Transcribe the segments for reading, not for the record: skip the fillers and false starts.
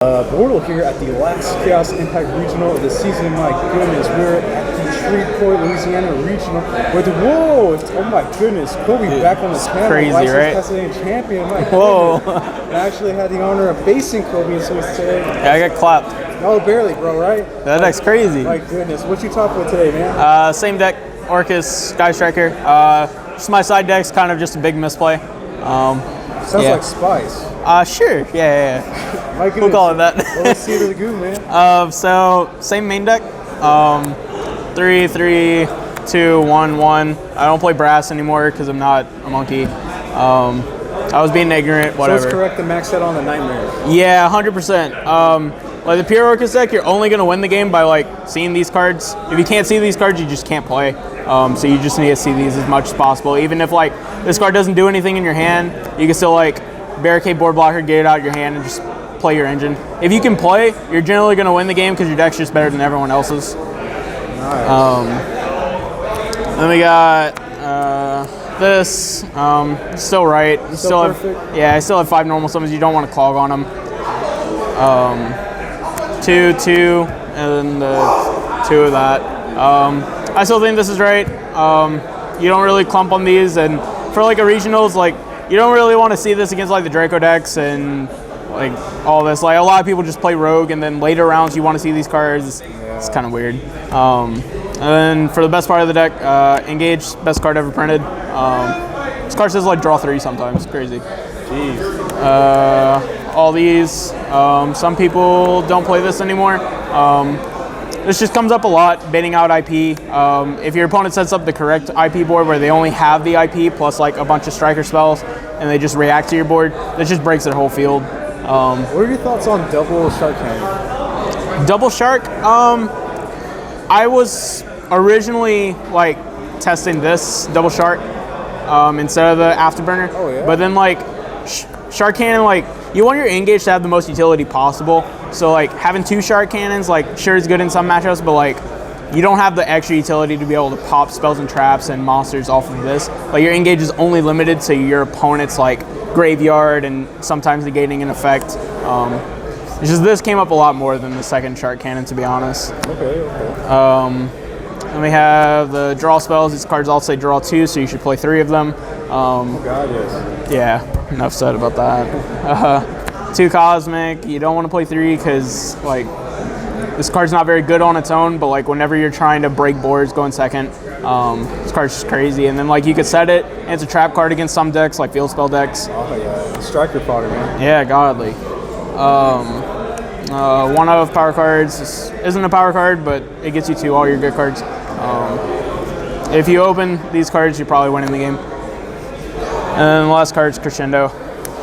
Bortle here at the last Chaos Impact Regional of the season. My goodness, we're at the Shreveport, Louisiana Regional with, oh my goodness, Kobe back on the panel. Crazy, right? Pasadena champion. My Whoa. I actually had the honor of facing Kobe in some today. Yeah, I got clapped. Oh, barely, bro, right? That deck's crazy. My goodness, what you talking about today, man? Same deck, Orcusts, Sky Striker. Just my side deck's kind of just a big misplay. Sounds like Spice. Sure, yeah. My goodness. We'll call it that. Well, let's see to the goo, man. So same main deck. 3, 3, 2, 1, 1. I don't play brass anymore because I'm not a monkey. I was being ignorant, whatever. So it's correct to max out on the Nightmare. Yeah, 100%. Like the pure Orcust deck, you're only gonna win the game by like seeing these cards. If you can't see these cards, you just can't play. So you just need to see these as much as possible. Even if like this card doesn't do anything in your hand, you can still like barricade board blocker, get it out of your hand, and just play your engine. If you can play, you're generally gonna win the game because your deck's just better than everyone else's. Nice. Then we got this. Still right. Still perfect. Yeah, I still have 5 normal summons. You don't want to clog on them. 2, 2, and then the 2 of that. I still think this is right. You don't really clump on these, and for like a regionals, like you don't really want to see this against like the Draco decks and like all this. Like a lot of people just play Rogue, and then later rounds you want to see these cards. It's kind of weird. And then for the best part of the deck, Engage, best card ever printed. This card says like draw 3 sometimes. Crazy. Jeez. All these. Some people don't play this anymore. This just comes up a lot, baiting out IP. If your opponent sets up the correct IP board where they only have the IP plus like a bunch of striker spells and they just react to your board, that just breaks their whole field. What are your thoughts on double shark cannon? Double shark? I was originally like testing this double shark instead of the afterburner. Oh, yeah? But then like shark cannon, like you want your engage to have the most utility possible. So like having 2 shark cannons, like sure it's good in some matchups, but like you don't have the extra utility to be able to pop spells and traps and monsters off of this. Like your engage is only limited to your opponent's like graveyard and sometimes negating an effect. It's just this came up a lot more than the second shark cannon, to be honest. Okay. Then we have the draw spells. These cards all say draw 2, so you should play 3 of them. Oh God, yes. Yeah, enough said about that. 2 cosmic. You don't want to play 3 because like this card's not very good on its own, but like whenever you're trying to break boards, going second. This card's just crazy. And then like you could set it, and it's a trap card against some decks, like field spell decks. Oh yeah, striker fodder, man. Yeah, godly. 1 of power cards. This isn't a power card, but it gets you to all your good cards. If you open these cards, you're probably winning the game. And then the last card's Crescendo,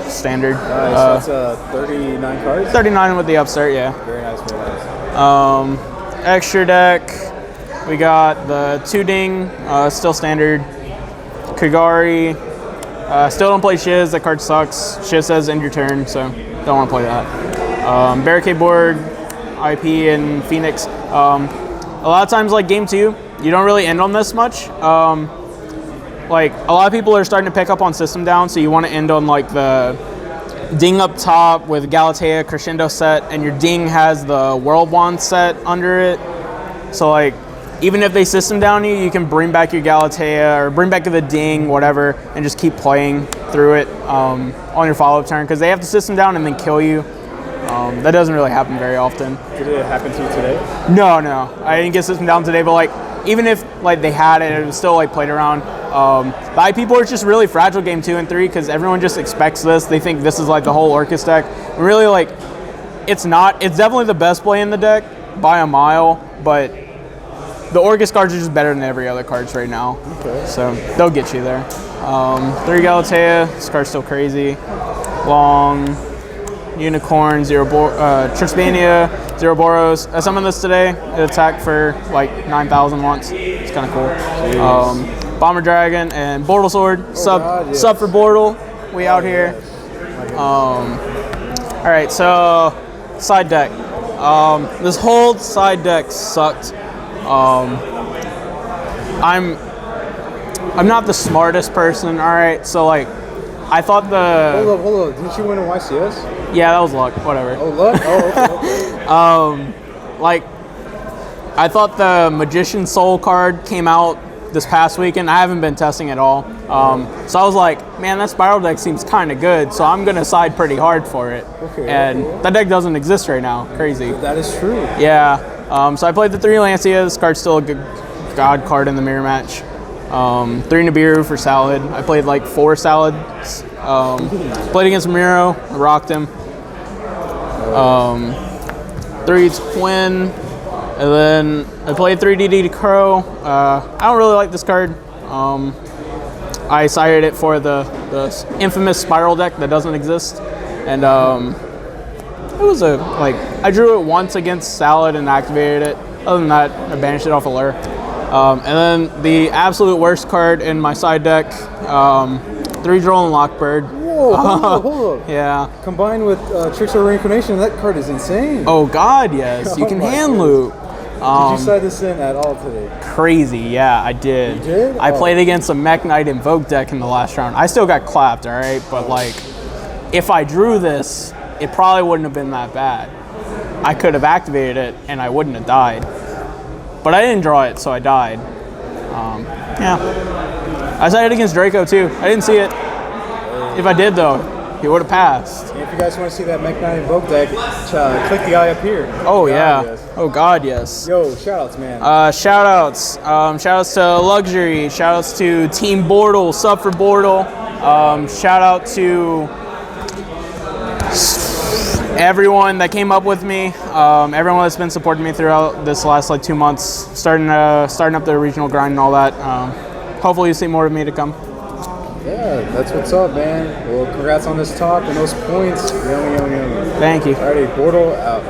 standard. Nice. That's 39 cards? 39 with the upstart, yeah. Very nice, very nice. Extra deck, we got the 2 Ding, still standard. Kagari, still don't play Shiz, that card sucks. Shiz says end your turn, so don't want to play that. Barricade board, IP, and Phoenix. A lot of times, like game 2, you don't really end on this much. Like a lot of people are starting to pick up on system down, so you want to end on like the Ding up top with Galatea Crescendo set, and your Ding has the World Wand set under it. So like even if they system down you, you can bring back your Galatea or bring back the Ding, whatever, and just keep playing through it on your follow-up turn because they have to system down and then kill you. That doesn't really happen very often. Did it happen to you today? No, I didn't get system down today, but like even if like they had it, it was still like played around. The IP board is just really fragile game 2 and 3 because everyone just expects this. They think this is like the whole Orcust deck. Really, like it's not. It's definitely the best play in the deck by a mile, but the Orcust cards are just better than every other cards right now. Okay. So they'll get you there. 3 Galatea. This card's still crazy. Long. Unicorn, Trispania, 0 Boros. I summoned this today. It attacked for like 9,000 once. It's kind of cool. Bomber Dragon and Bortle Sword. Sub for Bortle. We out here. All right, so side deck. This whole side deck sucked. I'm not the smartest person. All right, so like I thought the... Hold up. Didn't you win a YCS? Yeah, that was luck. Whatever. Oh, luck? Oh, okay. Like, I thought the Magician Soul card came out this past weekend. I haven't been testing at all. So I was like, man, that Spiral deck seems kind of good, so I'm going to side pretty hard for it. Okay. And that deck doesn't exist right now. Crazy. That is true. Yeah. So I played the 3 Lancias. Card's still a good god card in the mirror match. 3 Nibiru for Salad. I played like 4 Salads. Played against Miro. I rocked him. 3 Twin. And then I played 3 DD Crow. I don't really like this card. I sided it for the infamous Spiral deck that doesn't exist. And it was I drew it once against Salad and activated it. Other than that, I banished it off of Lure. And then the absolute worst card in my side deck, 3 Droll and Lockbird. Whoa, hold up. Yeah. Combined with Trickster Reincarnation, that card is insane. Oh god, yes. You can hand loop. Did you side this in at all today? Crazy, yeah, I did. You did? I played against a Mech Knight Invoke deck in the last round. I still got clapped, all right? But, like, if I drew this, it probably wouldn't have been that bad. I could have activated it, and I wouldn't have died. But I didn't draw it, so I died. Yeah. I sided against Draco, too. I didn't see it. If I did, though, he would have passed. And if you guys want to see that Mech Knight Invoke deck, click the eye up here. Oh, yeah. Yes. Oh, God, yes. Yo, shoutouts, man. Shoutouts. Shoutouts to Luxury. Shoutouts to Team Bortle, sub for Bortle. Shout out to everyone that came up with me. Everyone that's been supporting me throughout this last 2 months, starting up the regional grind and all that. Hopefully you see more of me to come. Yeah, that's what's up, man. Well, congrats on this top and those points. Yummy. Thank you. Alrighty, Bortle out.